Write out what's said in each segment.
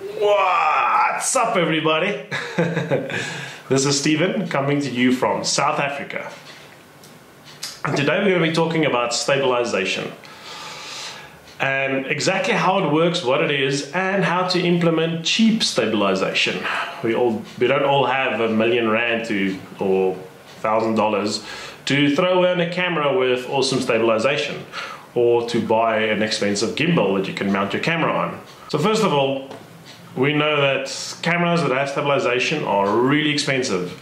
What's up, everybody? This is Steven coming to you from South Africa. And today we're going to be talking about stabilization and exactly how it works, what it is, and how to implement cheap stabilization. We don't all have R1 million or $1,000 to throw in a camera with awesome stabilization, or to buy an expensive gimbal that you can mount your camera on. So first of all, we know that cameras that have stabilization are really expensive.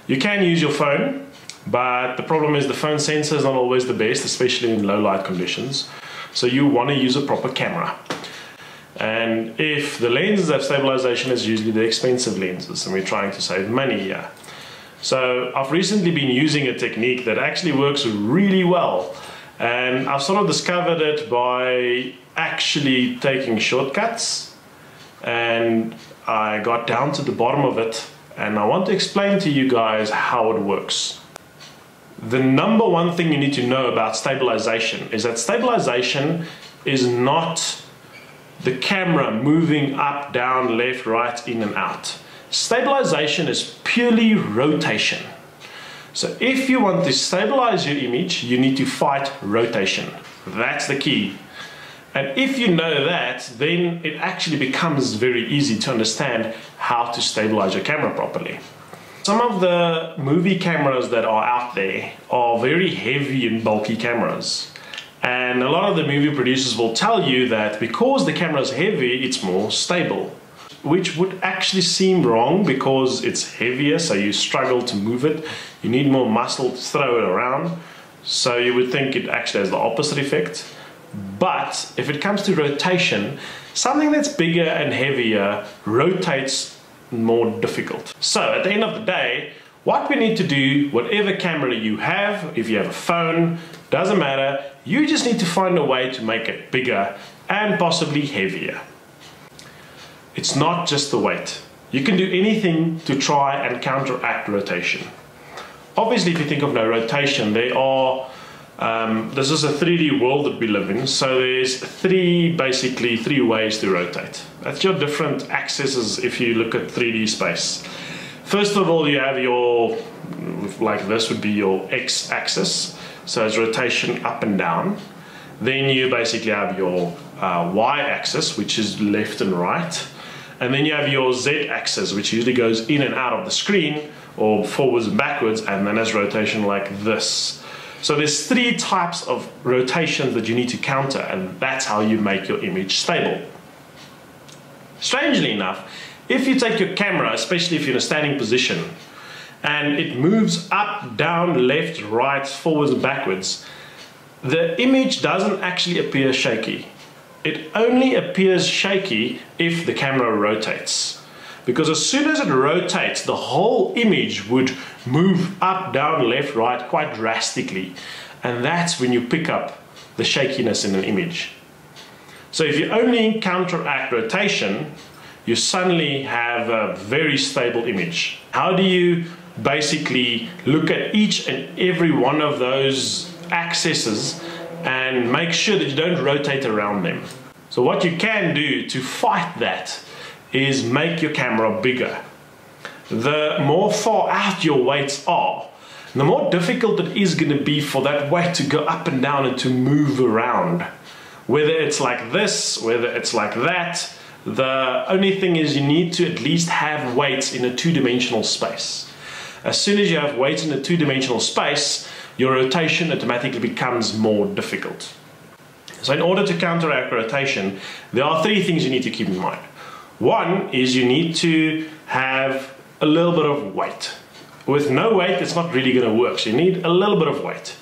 You can use your phone, but the problem is the phone sensor is not always the best, especially in low light conditions. So you want to use a proper camera. And if the lenses have stabilization, it's usually the expensive lenses, and we're trying to save money here. So I've recently been using a technique that actually works really well. And I've sort of discovered it by actually taking shortcuts. And I got down to the bottom of it, and I want to explain to you guys how it works. The number one thing you need to know about stabilization is that stabilization is not the camera moving up, down, left, right, in and out. Stabilization is purely rotation. So if you want to stabilize your image, you need to fight rotation. That's the key. And if you know that, then it actually becomes very easy to understand how to stabilize your camera properly. Some of the movie cameras that are out there are very heavy and bulky cameras. And a lot of the movie producers will tell you that because the camera is heavy, it's more stable. Which would actually seem wrong because it's heavier, so you struggle to move it. You need more muscle to throw it around. So you would think it actually has the opposite effect. But if it comes to rotation, something that's bigger and heavier rotates more difficult. So at the end of the day, what we need to do, whatever camera you have, if you have a phone, doesn't matter, you just need to find a way to make it bigger and possibly heavier. It's not just the weight. You can do anything to try and counteract rotation. Obviously, if you think of no rotation, there are this is a 3D world that we live in, so there's basically three ways to rotate. That's your different axes if you look at 3D space. First of all, you have your, like this would be your x-axis, so it's rotation up and down. Then you basically have your y-axis, which is left and right. And then you have your z-axis, which usually goes in and out of the screen, or forwards and backwards, and then has rotation like this. So there's three types of rotations that you need to counter, and that's how you make your image stable. Strangely enough, if you take your camera, especially if you're in a standing position, and it moves up, down, left, right, forwards and backwards, the image doesn't actually appear shaky. It only appears shaky if the camera rotates. Because as soon as it rotates, the whole image would move up, down, left, right quite drastically. And that's when you pick up the shakiness in an image. So if you only counteract rotation, you suddenly have a very stable image. How do you basically look at each and every one of those axes and make sure that you don't rotate around them? So what you can do to fight that is make your camera bigger. The more far out your weights are, the more difficult it is going to be for that weight to go up and down and to move around. Whether it's like this, whether it's like that, the only thing is you need to at least have weights in a two-dimensional space. As soon as you have weights in a two-dimensional space, your rotation automatically becomes more difficult. So in order to counteract rotation, there are three things you need to keep in mind. One is you need to have a little bit of weight. With no weight, it's not really going to work, so you need a little bit of weight.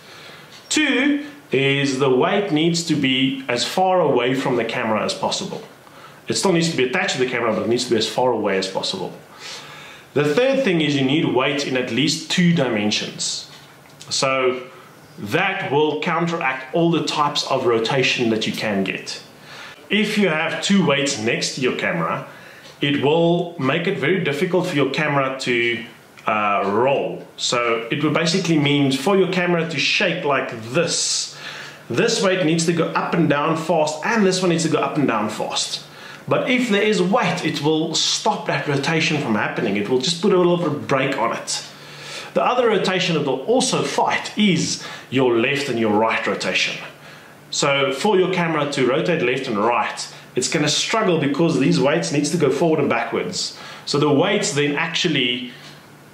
Two is the weight needs to be as far away from the camera as possible. It still needs to be attached to the camera, but it needs to be as far away as possible. The third thing is you need weight in at least 2 dimensions. So that will counteract all the types of rotation that you can get. If you have 2 weights next to your camera, it will make it very difficult for your camera to roll. So it would basically mean for your camera to shake like this. This weight needs to go up and down fast, and this one needs to go up and down fast. But if there is weight, it will stop that rotation from happening. It will just put a little bit of brake on it. The other rotation it will also fight is your left and your right rotation. So for your camera to rotate left and right, it's going to struggle because these weights needs to go forward and backwards. So the weights then actually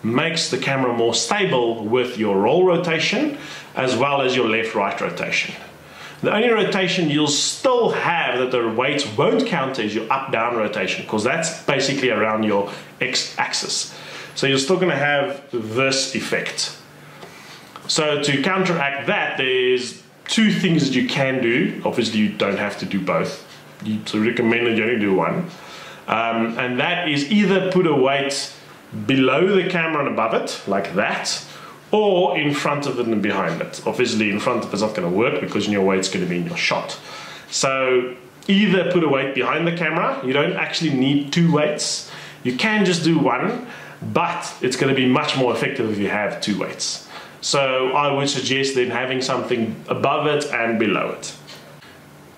makes the camera more stable with your roll rotation as well as your left-right rotation. The only rotation you'll still have that the weights won't counter is your up-down rotation, because that's basically around your x-axis. So you're still going to have this effect. So to counteract that, there's two things that you can do. Obviously you don't have to do both. So recommend that you only do one. And that is either put a weight below the camera and above it, like that, or in front of it and behind it. Obviously in front of it's not going to work because your weight's going to be in your shot. So either put a weight behind the camera. You don't actually need two weights. You can just do one, but it's going to be much more effective if you have two weights. So I would suggest then having something above it and below it.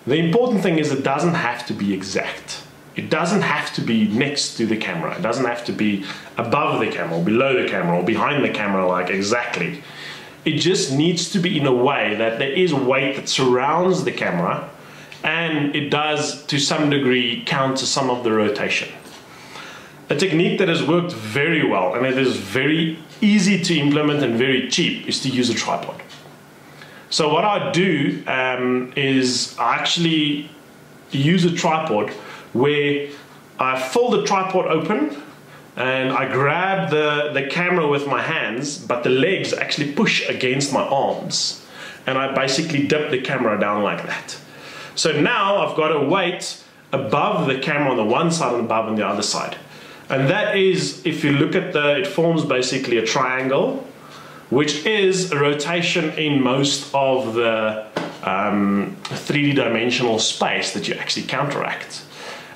The important thing is it doesn't have to be exact. It doesn't have to be next to the camera. It doesn't have to be above the camera or below the camera or behind the camera, like exactly. It just needs to be in a way that there is weight that surrounds the camera and it does to some degree counter some of the rotation. A technique that has worked very well and it is very easy to implement and very cheap is to use a tripod. So what I do is I actually use a tripod where I fold the tripod open and I grab the camera with my hands, but the legs actually push against my arms, and I basically dip the camera down like that. So now I've got a weight above the camera on the one side and above on the other side. And that is, if you look at it forms basically a triangle, which is a rotation in most of the 3D dimensional space that you actually counteract.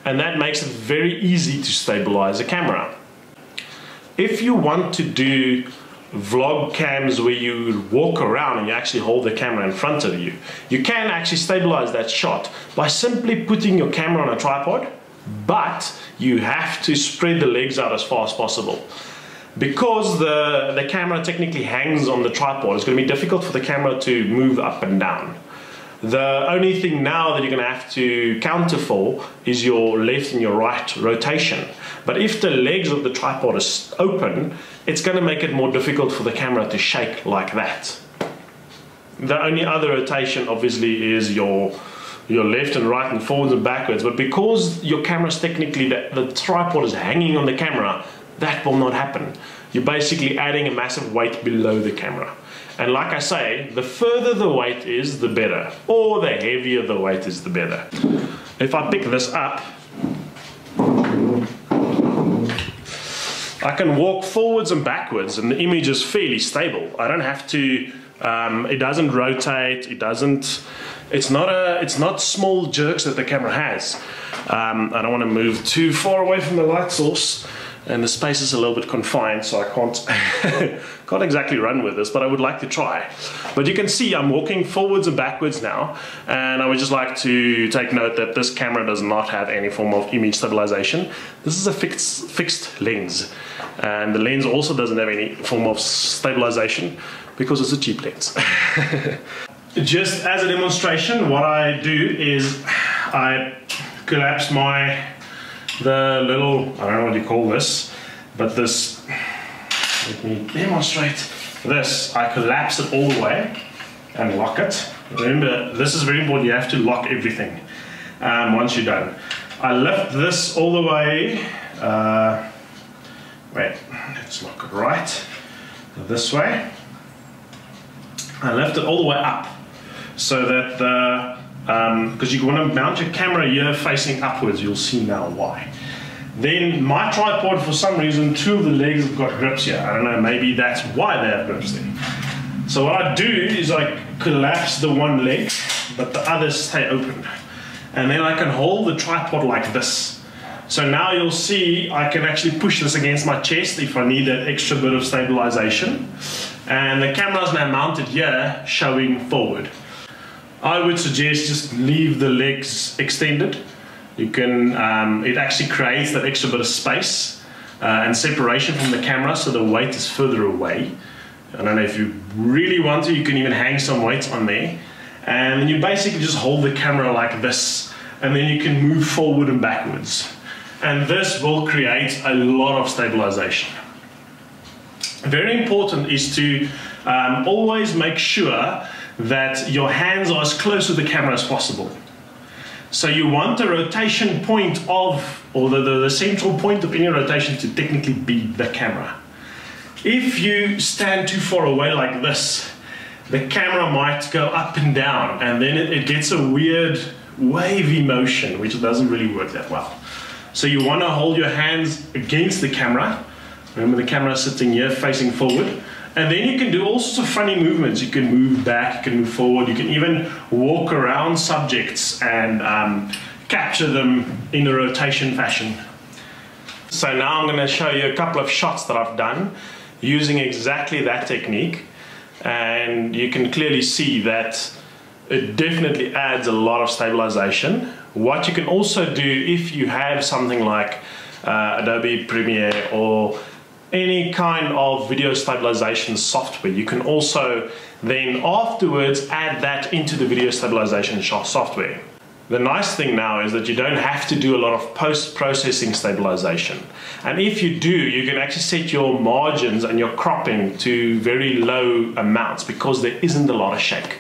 And that makes it very easy to stabilize a camera. If you want to do vlog cams where you walk around and you actually hold the camera in front of you, you can actually stabilize that shot by simply putting your camera on a tripod, but you have to spread the legs out as far as possible. Because the camera technically hangs on the tripod, it's going to be difficult for the camera to move up and down. The only thing now that you're going to have to counter for is your left and your right rotation. But if the legs of the tripod is open, it's going to make it more difficult for the camera to shake like that. The only other rotation obviously is your left and right and forwards and backwards, but because your camera is technically, the tripod is hanging on the camera, that will not happen. You're basically adding a massive weight below the camera. And like I say, the further the weight is, the better. Or the heavier the weight is, the better. If I pick this up, I can walk forwards and backwards and the image is fairly stable. I don't have to, it doesn't rotate, it's not small jerks that the camera has. I don't want to move too far away from the light source, and the space is a little bit confined, so I can't exactly run with this, but I would like to try. But you can see I'm walking forwards and backwards now, and I would just like to take note that this camera does not have any form of image stabilization. This is a fixed lens, and the lens also doesn't have any form of stabilization because it's a cheap lens. Just as a demonstration, what I do is I collapse the little, I don't know what you call this, but this, let me demonstrate this. I collapse it all the way and lock it. Remember, this is very important, you have to lock everything once you're done. I lift this all the way, wait, let's lock it right, this way. I lift it all the way up so that because you want to mount your camera here facing upwards, you'll see now why. Then my tripod, for some reason, two of the legs have got grips here. I don't know, maybe that's why they have grips there. So what I do is I collapse the one leg, but the others stay open. And then I can hold the tripod like this. So now you'll see I can actually push this against my chest if I need that extra bit of stabilization. And the camera is now mounted here, showing forward. I would suggest just leave the legs extended You can, it actually creates that extra bit of space and separation from the camera, so the weight is further away. I don't know, if you really want to, you can even hang some weights on there. And then you basically just hold the camera like this, and then you can move forward and backwards. And this will create a lot of stabilization. Very important is to always make sure that your hands are as close to the camera as possible. So you want the rotation point of, or the central point of any rotation to technically be the camera. If you stand too far away like this, the camera might go up and down, and then it gets a weird wavy motion, which doesn't really work that well. So you want to hold your hands against the camera. Remember, the camera is sitting here facing forward. And then you can do all sorts of funny movements. You can move back, you can move forward, you can even walk around subjects and capture them in a rotation fashion. So now I'm going to show you a couple of shots that I've done using exactly that technique. And you can clearly see that it definitely adds a lot of stabilization. What you can also do, if you have something like Adobe Premiere or any kind of video stabilization software, you can also then afterwards add that into the video stabilization software. The nice thing now is that you don't have to do a lot of post-processing stabilization. And if you do, you can actually set your margins and your cropping to very low amounts because there isn't a lot of shake.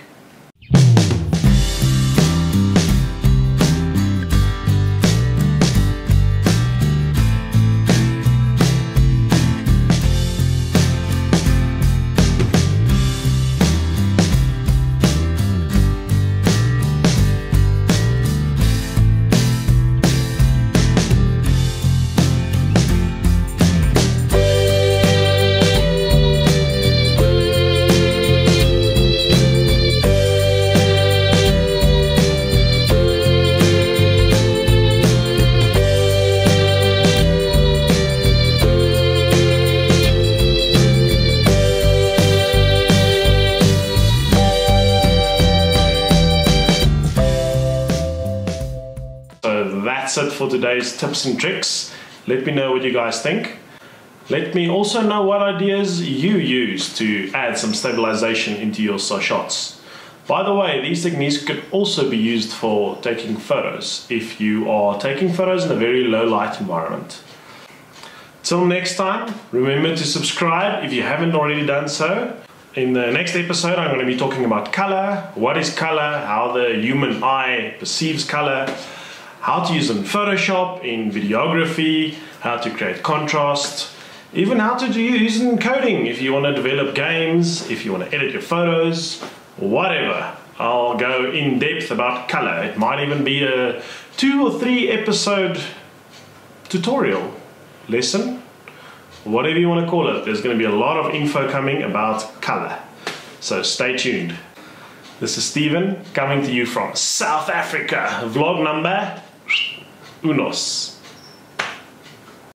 That's it for today's tips and tricks. Let me know what you guys think. Let me also know what ideas you use to add some stabilization into your shots. By the way, these techniques could also be used for taking photos if you are taking photos in a very low light environment. Till next time, remember to subscribe if you haven't already done so. In the next episode, I'm going to be talking about color, what is color, how the human eye perceives color, how to use it in Photoshop, in videography, how to create contrast, even how to use it in coding if you want to develop games, if you want to edit your photos, whatever. I'll go in depth about color. It might even be a 2 or 3 episode tutorial, lesson, whatever you want to call it. There's going to be a lot of info coming about color. So stay tuned. This is Steven coming to you from South Africa. Vlog number unos.